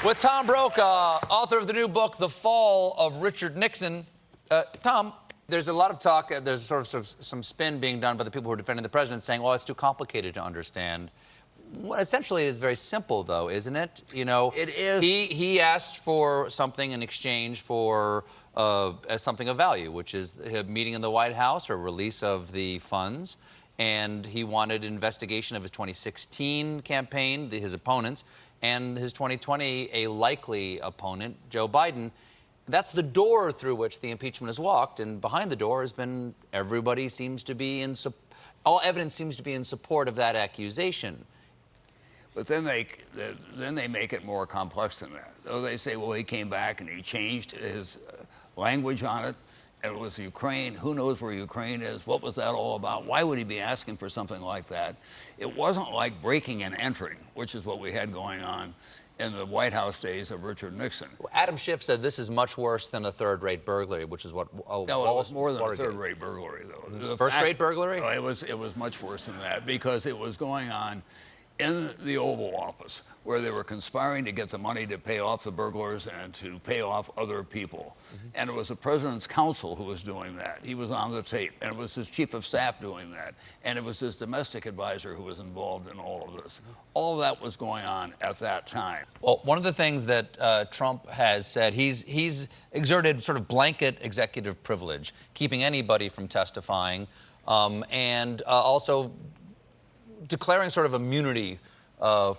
With Tom Brokaw, author of the new book, The Fall of Richard Nixon. Tom, there's a lot of talk, there's sort of some spin being done by the people who are defending the president saying, well, it's too complicated to understand. Well, essentially, it is very simple, though, isn't it? You know, it is. He asked for something in exchange for something of value, which is a meeting in the White House or release of the funds. And he wanted investigation of his 2016 campaign, his opponents, and his 2020, a likely opponent, Joe Biden. That's the door through which the impeachment has walked, and behind the door has been everybody seems to be all evidence seems to be in support of that accusation. But then they make it more complex than that. Though they say, well, he came back and he changed his language on it. It was Ukraine. Who knows where Ukraine is? What was that all about? Why would he be asking for something like that? It wasn't like breaking and entering, which is what we had going on in the White House days of Richard Nixon. Well, Adam Schiff said this is much worse than a third-rate burglary, which is what. No, it was more than a third-rate burglary, though. First-rate burglary? It was much worse than that because it was going on in the Oval Office, where they were conspiring to get the money to pay off the burglars and to pay off other people. And it was the president's counsel who was doing that. He was on the tape, and it was his chief of staff doing that. And it was his domestic advisor who was involved in all of this. All of that was going on at that time. Well, one of the things that Trump has said, he's exerted sort of blanket executive privilege, keeping anybody from testifying, and also declaring sort of immunity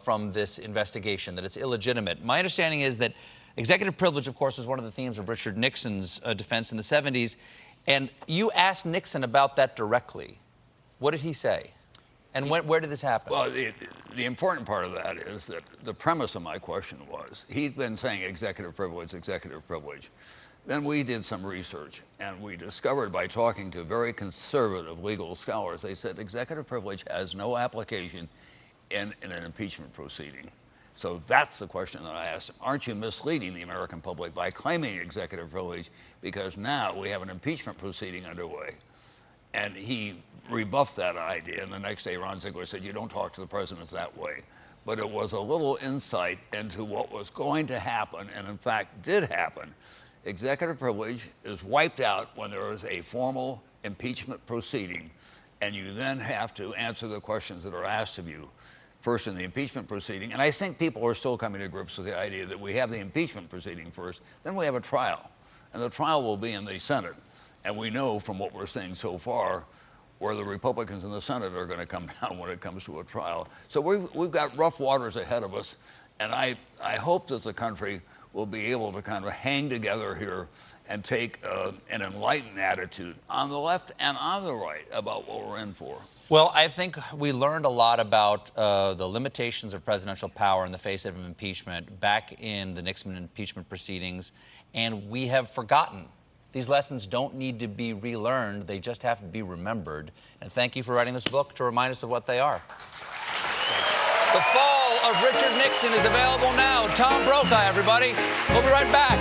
from this investigation, that it's illegitimate. My understanding is that executive privilege, of course, was one of the themes of Richard Nixon's defense in the 70s. And you asked Nixon about that directly. What did he say? And where did this happen? Well, the important part of that is that the premise of my question was, he'd been saying executive privilege, executive privilege. Then we did some research, and we discovered by talking to very conservative legal scholars, they said executive privilege has no application in an impeachment proceeding. So that's the question that I asked him. Aren't you misleading the American public by claiming executive privilege? Because now we have an impeachment proceeding underway. And he rebuffed that idea, and the next day Ron Ziegler said, you don't talk to the president that way. But it was a little insight into what was going to happen, and in fact did happen. Executive privilege is wiped out when there is a formal impeachment proceeding, and you then have to answer the questions that are asked of you, first in the impeachment proceeding. And I think people are still coming to grips with the idea that we have the impeachment proceeding first, then we have a trial. And the trial will be in the Senate. And we know from what we're seeing so far where the Republicans in the Senate are going to come down when it comes to a trial. So we've got rough waters ahead of us, and I hope that the country will be able to kind of hang together here and take an enlightened attitude on the left and on the right about what we're in for. Well, I think we learned a lot about the limitations of presidential power in the face of impeachment back in the Nixon impeachment proceedings, and we have forgotten. These lessons don't need to be relearned, they just have to be remembered. And thank you for writing this book to remind us of what they are. The Fall of Richard Nixon is available now. Tom Brokaw, everybody. We'll be right back.